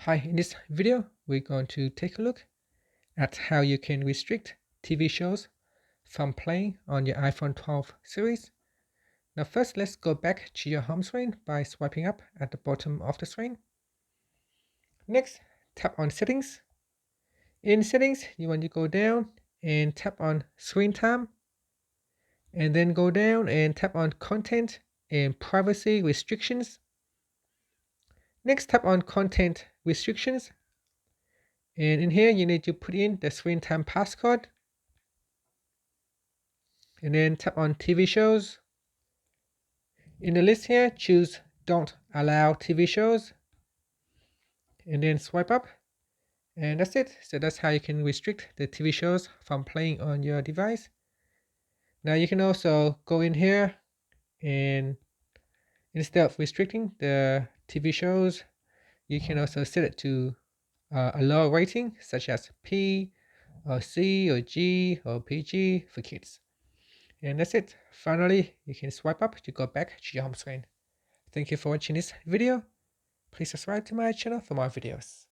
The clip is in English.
Hi, in this video, we're going to take a look at how you can restrict TV shows from playing on your iPhone 12 series. Now first, let's go back to your home screen by swiping up at the bottom of the screen. Next, tap on Settings. In Settings, you want to go down and tap on Screen Time, and then go down and tap on Content and Privacy Restrictions. Next, tap on Content Restrictions. And in here, you need to put in the screen time passcode. And then tap on TV shows. In the list here, choose Don't Allow TV Shows. And then swipe up. And that's it. So that's how you can restrict the TV shows from playing on your device. Now you can also go in here and instead of restricting the TV shows, you can also set it to a lower rating, such as P or C or G or PG for kids. And that's it. Finally, you can swipe up to go back to your home screen. Thank you for watching this video. Please subscribe to my channel for more videos.